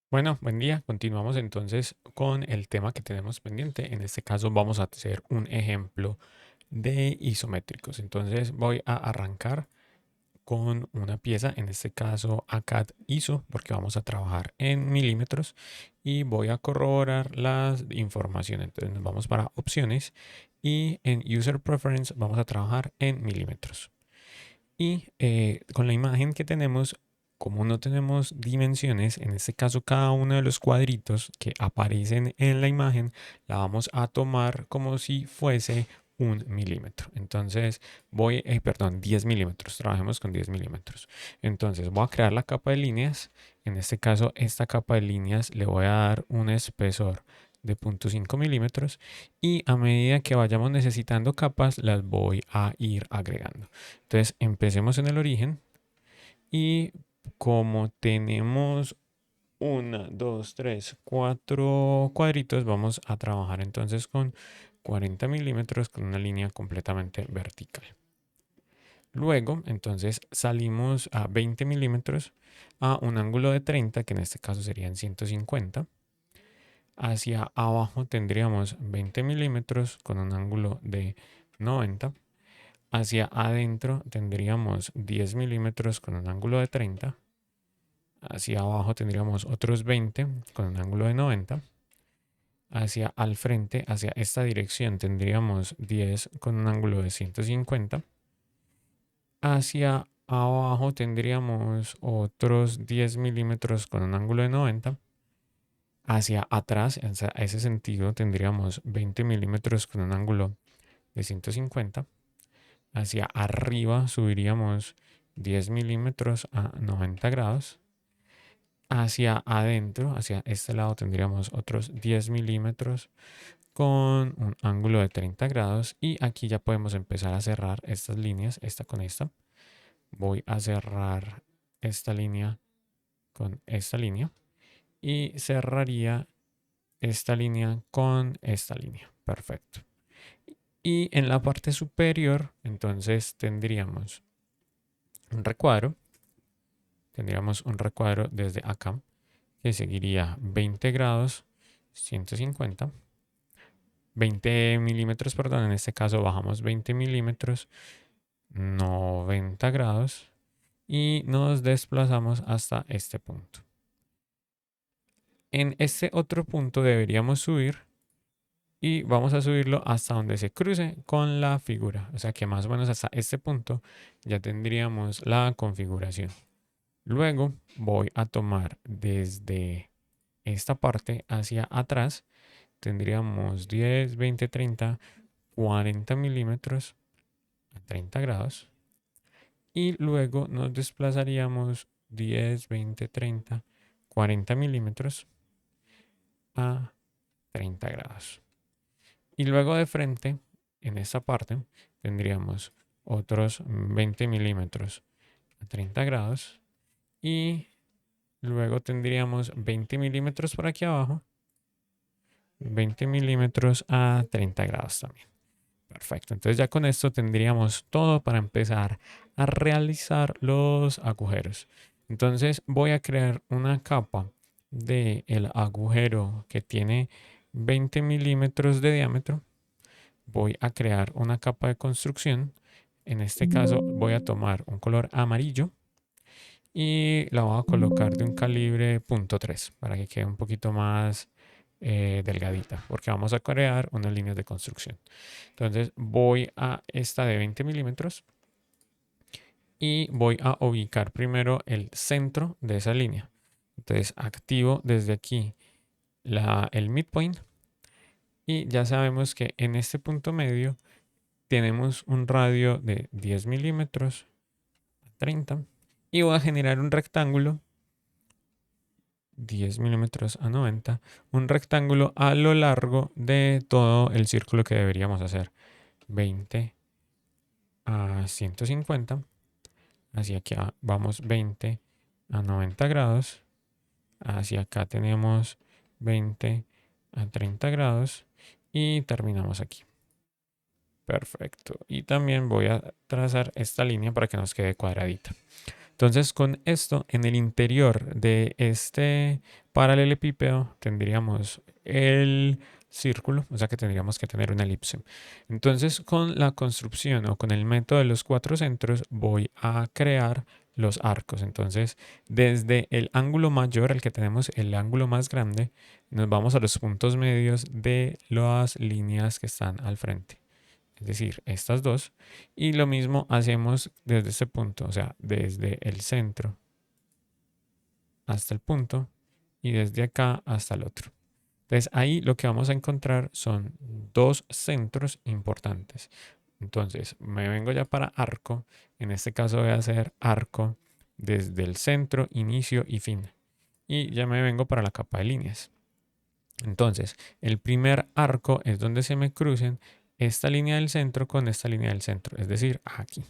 Bueno, buen día. Continuamos entonces con el tema que tenemos pendiente. En este caso vamos a hacer un ejemplo de isométricos. Entonces voy a arrancar con una pieza, en este caso ACAD ISO, porque vamos a trabajar en milímetros y voy a corroborar la información. Entonces nos vamos para opciones y en User Preference vamos a trabajar en milímetros. Y con la imagen que tenemos, como no tenemos dimensiones, en este caso cada uno de los cuadritos que aparecen en la imagen, la vamos a tomar como si fuese un milímetro. Entonces perdón, 10 milímetros, trabajemos con 10 milímetros. Entonces voy a crear la capa de líneas. En este caso, esta capa de líneas le voy a dar un espesor de 0.5 milímetros y a medida que vayamos necesitando capas, las voy a ir agregando. Entonces empecemos en el origen y como tenemos 4 cuadritos, vamos a trabajar entonces con 40 milímetros con una línea completamente vertical. Luego, entonces salimos a 20 milímetros a un ángulo de 30, que en este caso serían 150. Hacia abajo tendríamos 20 milímetros con un ángulo de 90. Hacia adentro tendríamos 10 milímetros con un ángulo de 30. Hacia abajo tendríamos otros 20 con un ángulo de 90. Hacia al frente, hacia esta dirección, tendríamos 10 con un ángulo de 150. Hacia abajo tendríamos otros 10 milímetros con un ángulo de 90. Hacia atrás, en ese sentido, tendríamos 20 milímetros con un ángulo de 150. Hacia arriba subiríamos 10 milímetros a 90 grados. Hacia adentro, hacia este lado, tendríamos otros 10 milímetros con un ángulo de 30 grados. Y aquí ya podemos empezar a cerrar estas líneas, esta con esta. Voy a cerrar esta línea con esta línea. Y cerraría esta línea con esta línea. Perfecto. Y en la parte superior, entonces tendríamos un recuadro. Tendríamos un recuadro desde acá que seguiría 20 grados, 150. 20 milímetros, perdón, en este caso bajamos 20 milímetros, 90 grados y nos desplazamos hasta este punto. En este otro punto deberíamos subir y vamos a subirlo hasta donde se cruce con la figura. O sea que más o menos hasta este punto ya tendríamos la configuración. Luego voy a tomar desde esta parte hacia atrás. Tendríamos 10, 20, 30, 40 milímetros a 30 grados. Y luego nos desplazaríamos 10, 20, 30, 40 milímetros a 30 grados. Y luego de frente, en esta parte, tendríamos otros 20 milímetros a 30 grados. Y luego tendríamos 20 milímetros por aquí abajo. 20 milímetros a 30 grados también. Perfecto. Entonces ya con esto tendríamos todo para empezar a realizar los agujeros. Entonces voy a crear una capa del agujero que tiene 20 milímetros de diámetro. Voy a crear una capa de construcción. En este caso voy a tomar un color amarillo y la voy a colocar de un calibre .3 para que quede un poquito más delgadita, porque vamos a crear unas líneas de construcción. Entonces voy a esta de 20 milímetros y voy a ubicar primero el centro de esa línea. Entonces activo desde aquí el midpoint y ya sabemos que en este punto medio tenemos un radio de 10 milímetros a 30 y voy a generar un rectángulo 10 milímetros a 90, un rectángulo a lo largo de todo el círculo que deberíamos hacer. 20 a 150, hacia aquí vamos 20 a 90 grados, hacia acá tenemos 20 a 30 grados y terminamos aquí. Perfecto. Y también voy a trazar esta línea para que nos quede cuadradita. Entonces con esto en el interior de este paralelepípedo tendríamos el círculo, o sea que tendríamos que tener una elipse. Entonces con la construcción o con el método de los cuatro centros voy a crear los arcos. Entonces desde el ángulo mayor, al que tenemos el ángulo más grande, nos vamos a los puntos medios de las líneas que están al frente. Es decir, estas dos. Y lo mismo hacemos desde este punto, o sea, desde el centro hasta el punto y desde acá hasta el otro. Entonces ahí lo que vamos a encontrar son dos centros importantes. Entonces me vengo ya para arco. En este caso voy a hacer arco desde el centro, inicio y fin. Y ya me vengo para la capa de líneas. Entonces, el primer arco es donde se me crucen esta línea del centro con esta línea del centro, es decir, aquí.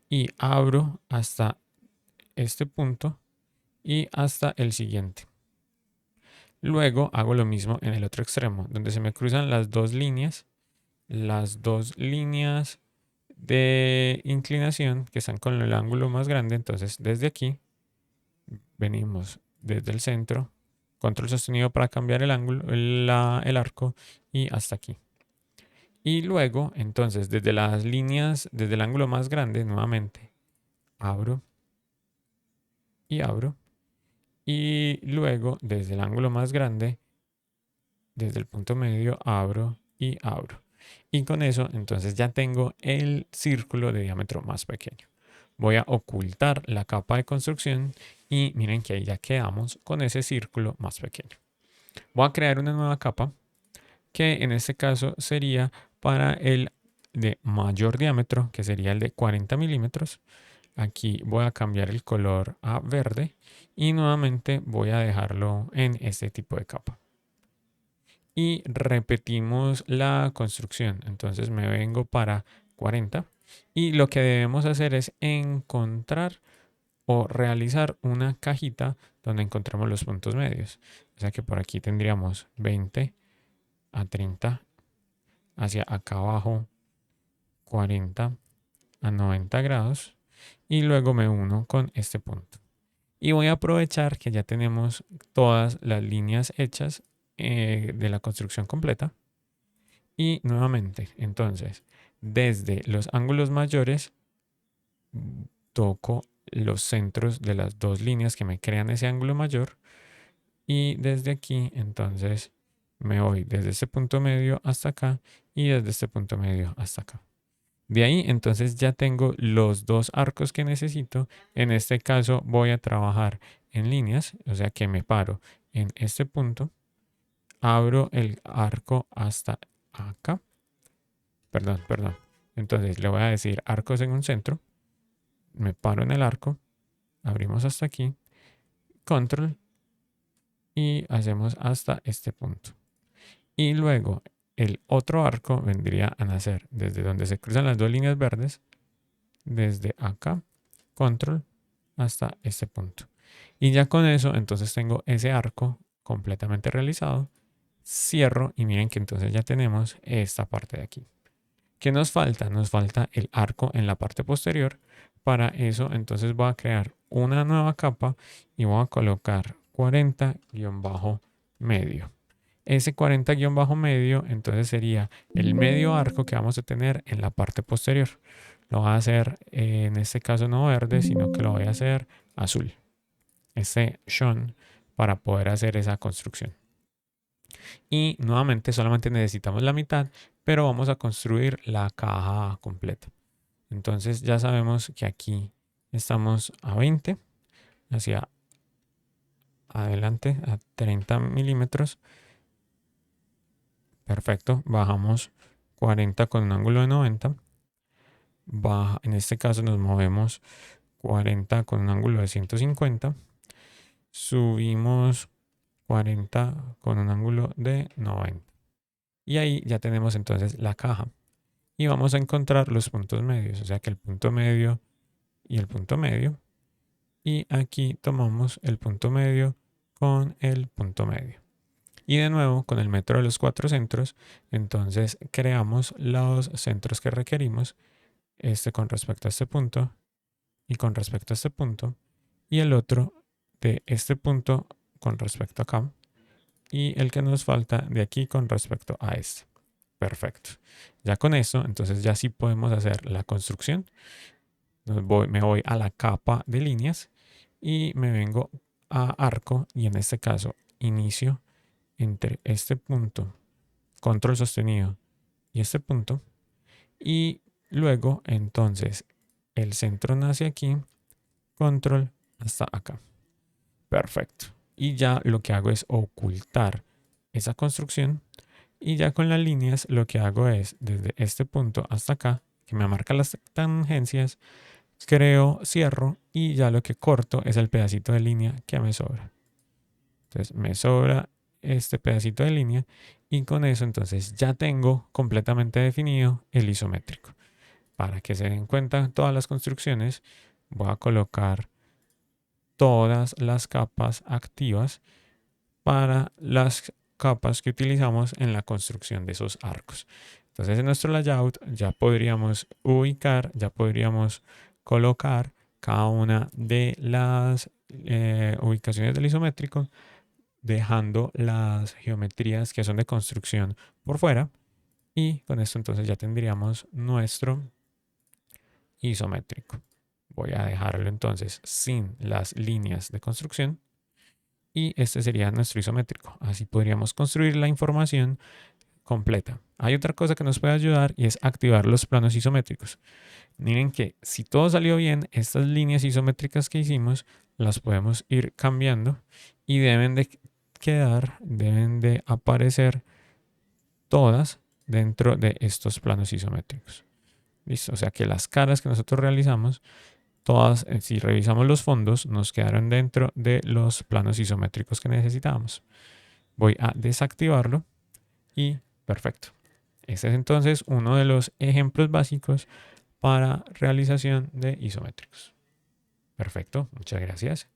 Y abro hasta este punto y hasta el siguiente. Luego hago lo mismo en el otro extremo, donde se me cruzan las dos líneas de inclinación que están con el ángulo más grande. Entonces, desde aquí venimos desde el centro, control sostenido para cambiar el ángulo, el arco y hasta aquí. Y luego, entonces, desde las líneas, desde el ángulo más grande, nuevamente, abro y abro. Y luego, desde el ángulo más grande, desde el punto medio, abro y abro. Y con eso, entonces, ya tengo el círculo de diámetro más pequeño. Voy a ocultar la capa de construcción y miren que ahí ya quedamos con ese círculo más pequeño. Voy a crear una nueva capa que en este caso sería para el de mayor diámetro, que sería el de 40 milímetros. Aquí voy a cambiar el color a verde y nuevamente voy a dejarlo en este tipo de capa. Y repetimos la construcción. Entonces me vengo para 40 y lo que debemos hacer es encontrar o realizar una cajita donde encontramos los puntos medios. O sea que por aquí tendríamos 20 a 30, hacia acá abajo 40 a 90 grados y luego me uno con este punto. Y voy a aprovechar que ya tenemos todas las líneas hechas de la construcción completa. Y nuevamente, entonces, desde los ángulos mayores, toco los centros de las dos líneas que me crean ese ángulo mayor. Y desde aquí, entonces, me voy desde este punto medio hasta acá y desde este punto medio hasta acá. De ahí, entonces ya tengo los dos arcos que necesito. En este caso voy a trabajar en líneas, o sea que me paro en este punto, abro el arco hasta acá. Perdón. Entonces le voy a decir arcos en un centro, me paro en el arco, abrimos hasta aquí, control y hacemos hasta este punto. Y luego el otro arco vendría a nacer desde donde se cruzan las dos líneas verdes, desde acá, control, hasta este punto. Y ya con eso, entonces tengo ese arco completamente realizado. Cierro y miren que entonces ya tenemos esta parte de aquí. ¿Qué nos falta? Nos falta el arco en la parte posterior. Para eso, entonces voy a crear una nueva capa y voy a colocar 40-medio. Ese 40-medio entonces sería el medio arco que vamos a tener en la parte posterior. Lo voy a hacer en este caso no verde, sino que lo voy a hacer azul. Ese shone para poder hacer esa construcción. Y nuevamente solamente necesitamos la mitad, pero vamos a construir la caja completa. Entonces ya sabemos que aquí estamos a 20, hacia adelante a 30 milímetros. Perfecto, bajamos 40 con un ángulo de 90. En este caso nos movemos 40 con un ángulo de 150. Subimos 40 con un ángulo de 90. Y ahí ya tenemos entonces la caja. Y vamos a encontrar los puntos medios, o sea que el punto medio y el punto medio. Y aquí tomamos el punto medio con el punto medio. Y de nuevo, con el método de los cuatro centros, entonces creamos los centros que requerimos, este con respecto a este punto y con respecto a este punto, y el otro de este punto con respecto a acá, y el que nos falta de aquí con respecto a este. Perfecto. Ya con eso, entonces ya sí podemos hacer la construcción. Me voy a la capa de líneas y me vengo a arco, y en este caso inicio entre este punto, control sostenido, y este punto, y luego entonces el centro nace aquí, control hasta acá. Perfecto. Y ya lo que hago es ocultar esa construcción, y ya con las líneas lo que hago es desde este punto hasta acá, que me marca las tangencias, creo, cierro, y ya lo que corto es el pedacito de línea que me sobra. Entonces me sobra este pedacito de línea, y con eso entonces ya tengo completamente definido el isométrico. Para que se den cuenta todas las construcciones, voy a colocar todas las capas activas para las capas que utilizamos en la construcción de esos arcos. Entonces en nuestro layout ya podríamos ubicar, ya podríamos colocar cada una de las ubicaciones del isométrico, dejando las geometrías que son de construcción por fuera, y con esto entonces ya tendríamos nuestro isométrico. Voy a dejarlo entonces sin las líneas de construcción, y este sería nuestro isométrico. Así podríamos construir la información completa. Hay otra cosa que nos puede ayudar, y es activar los planos isométricos. Miren que si todo salió bien, estas líneas isométricas que hicimos las podemos ir cambiando, y deben de quedar, deben de aparecer todas dentro de estos planos isométricos. ¿Listo? O sea que las caras que nosotros realizamos, todas, si revisamos los fondos, nos quedaron dentro de los planos isométricos que necesitábamos. Voy a desactivarlo y perfecto. Este es entonces uno de los ejemplos básicos para realización de isométricos. Perfecto, muchas gracias.